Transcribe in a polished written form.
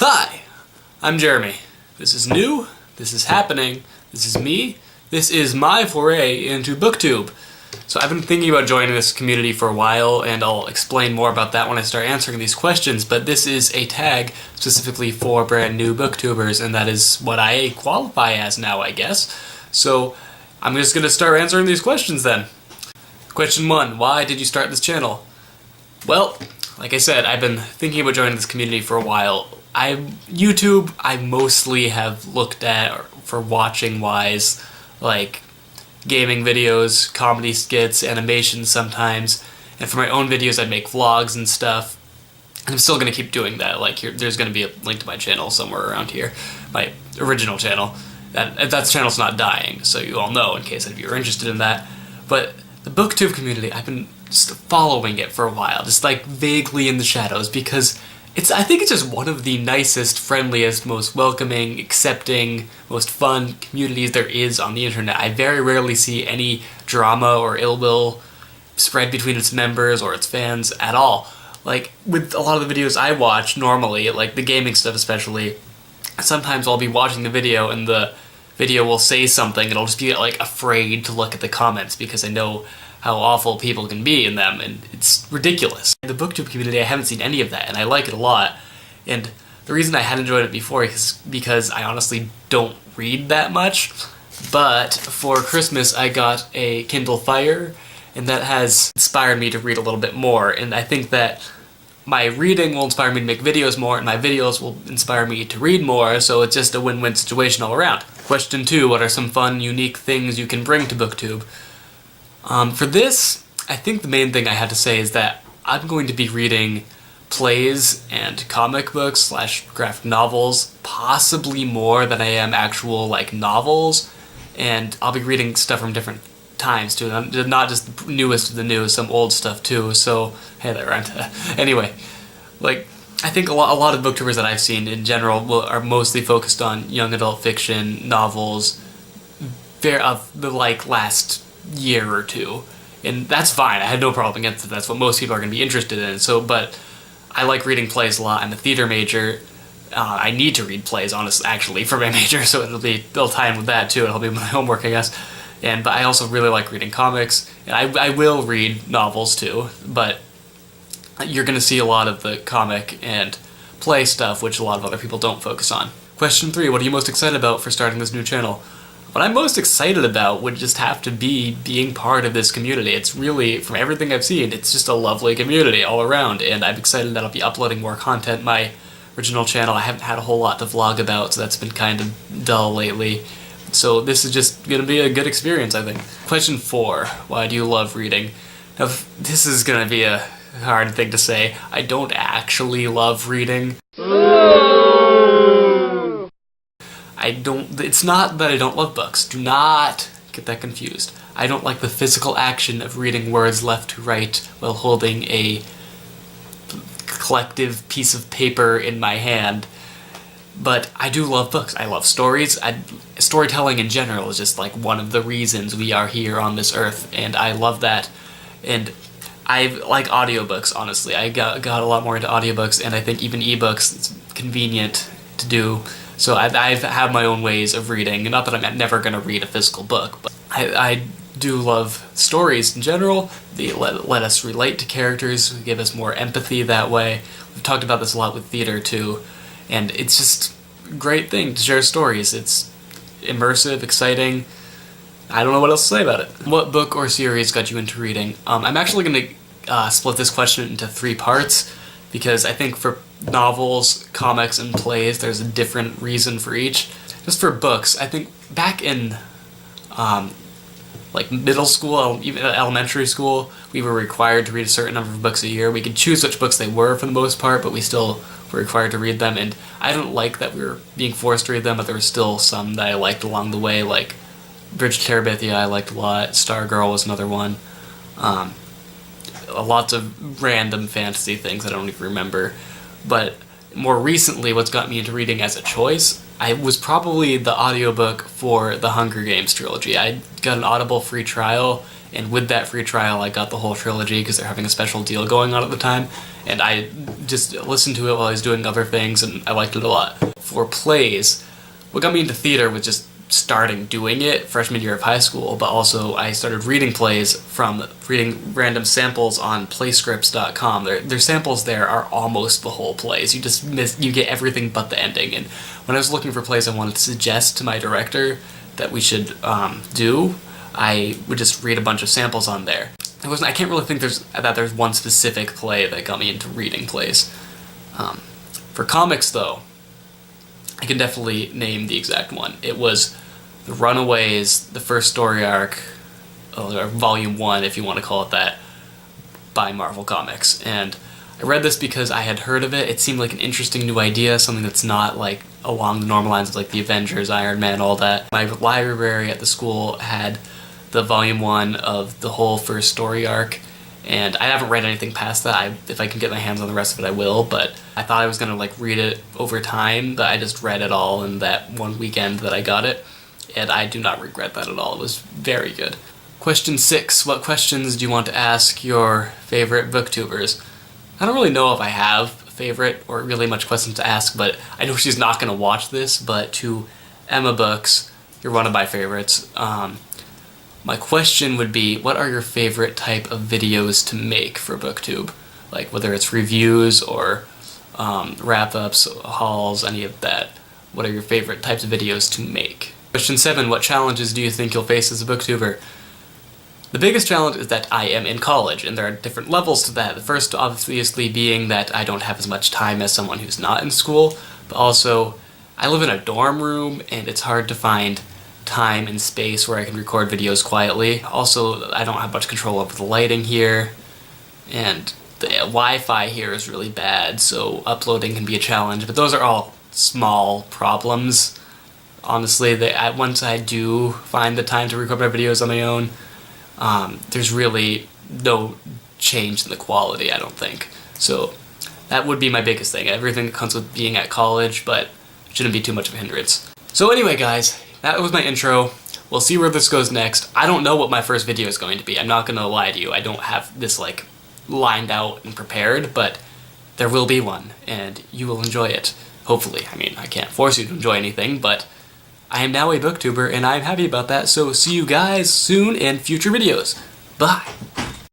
Hi, I'm Jeremy. This is new, this is happening, this is me, this is my foray into Booktube. So I've been thinking about joining this community for a while, and I'll explain more about that when I start answering these questions, but this is a tag specifically for brand new booktubers, and that is what I qualify as now, I guess. So I'm just going to start answering these questions then. Question 1, why did you start this channel? Well, like I said, I've been thinking about joining this community for a while. YouTube, I mostly have looked at for watching wise, like gaming videos, comedy skits, animations sometimes, and for my own videos I'd make vlogs and stuff. And I'm still going to keep doing that. Like there's going to be a link to my channel somewhere around here, my original channel. That channel's not dying, so you all know in case any of you are interested in that. But the Booktube community, I've been just following it for a while, just like vaguely in the shadows, because I think it's just one of the nicest, friendliest, most welcoming, accepting, most fun communities there is on the internet. I very rarely see any drama or ill will spread between its members or its fans at all. Like, with a lot of the videos I watch normally, like the gaming stuff especially, sometimes I'll be watching the video and the video will say something and I'll just be like afraid to look at the comments because I know how awful people can be in them, and it's ridiculous. In the Booktube community, I haven't seen any of that, and I like it a lot. And the reason I hadn't joined it before is because I honestly don't read that much. But for Christmas, I got a Kindle Fire, and that has inspired me to read a little bit more. And I think that my reading will inspire me to make videos more, and my videos will inspire me to read more, so it's just a win-win situation all around. Question 2, what are some fun, unique things you can bring to Booktube? For this, I think the main thing I had to say is that I'm going to be reading plays and comic books / graphic novels, possibly more than I am actual like novels, and I'll be reading stuff from different times too, not just the newest of the new, some old stuff too, so hey there, anyway, like, I think a lot of booktubers that I've seen in general are mostly focused on young adult fiction, novels, of the like last year or two, and that's fine. I had no problem against it. That's what most people are going to be interested in. So, but I like reading plays a lot. I'm a theater major. I need to read plays, honestly, actually, for my major, so it'll tie in with that too. It'll be my homework, I guess. But I also really like reading comics, and I will read novels too. But you're going to see a lot of the comic and play stuff, which a lot of other people don't focus on. Question 3: what are you most excited about for starting this new channel? What I'm most excited about would just have to be being part of this community. It's really, from everything I've seen, it's just a lovely community all around, and I'm excited that I'll be uploading more content. My original channel, I haven't had a whole lot to vlog about, so that's been kind of dull lately. So this is just going to be a good experience, I think. Question 4, why do you love reading? Now, this is going to be a hard thing to say. I don't actually love reading. It's not that I don't love books. Do not get that confused. I don't like the physical action of reading words left to right while holding a collective piece of paper in my hand. But I do love books. I love stories. Storytelling in general is just like one of the reasons we are here on this earth, and I love that. And I like audiobooks, honestly. I got a lot more into audiobooks, and I think even ebooks, it's convenient to do. So I have my own ways of reading, not that I'm never going to read a physical book, but I do love stories in general. They let us relate to characters, give us more empathy that way. We've talked about this a lot with theater too, and it's just a great thing to share stories. It's immersive, exciting. I don't know what else to say about it. What book or series got you into reading? I'm actually going to split this question into 3 parts, because I think for novels, comics, and plays, there's a different reason for each. Just for books, I think back in like middle school, even elementary school, we were required to read a certain number of books a year. We could choose which books they were for the most part, but we still were required to read them, and I don't like that we were being forced to read them, but there were still some that I liked along the way, like Bridge to Terabithia I liked a lot, Stargirl was another one. Lots of random fantasy things I don't even remember. But more recently, what's got me into reading as a choice, I was probably the audiobook for the Hunger Games trilogy. I got an Audible free trial, and with that free trial I got the whole trilogy because they're having a special deal going on at the time, and I just listened to it while I was doing other things, and I liked it a lot. For plays, what got me into theater was just starting doing it freshman year of high school, but also I started reading plays from reading random samples on playscripts.com. Their samples there are almost the whole plays. You get everything but the ending. And when I was looking for plays I wanted to suggest to my director that we should do, I would just read a bunch of samples on there. I can't really think there's one specific play that got me into reading plays. For comics though, I can definitely name the exact one. It was The Runaways, the first story arc, or Volume 1 if you want to call it that, by Marvel Comics. And I read this because I had heard of it. It seemed like an interesting new idea, something that's not like along the normal lines of like the Avengers, Iron Man, all that. My library at the school had the Volume 1 of the whole first story arc, and I haven't read anything past that. If I can get my hands on the rest of it, I will, but I thought I was going to like read it over time, but I just read it all in that one weekend that I got it, and I do not regret that at all. It was very good. Question 6. What questions do you want to ask your favorite booktubers? I don't really know if I have a favorite or really much questions to ask, but I know she's not going to watch this, but to Emma Books, you're one of my favorites. My question would be, what are your favorite type of videos to make for Booktube? Like whether it's reviews or wrap-ups, hauls, any of that. What are your favorite types of videos to make? Question 7, what challenges do you think you'll face as a booktuber? The biggest challenge is that I am in college, and there are different levels to that. The first obviously being that I don't have as much time as someone who's not in school, but also I live in a dorm room and it's hard to find time and space where I can record videos quietly. Also, I don't have much control over the lighting here, and the Wi-Fi here is really bad, so uploading can be a challenge, but those are all small problems. Honestly, once I do find the time to record my videos on my own, there's really no change in the quality, I don't think. So that would be my biggest thing. Everything that comes with being at college, but shouldn't be too much of a hindrance. So anyway, guys, that was my intro. We'll see where this goes next. I don't know what my first video is going to be. I'm not going to lie to you. I don't have this like lined out and prepared, but there will be one, and you will enjoy it. Hopefully. I mean, I can't force you to enjoy anything, but I am now a booktuber, and I'm happy about that, so see you guys soon in future videos. Bye!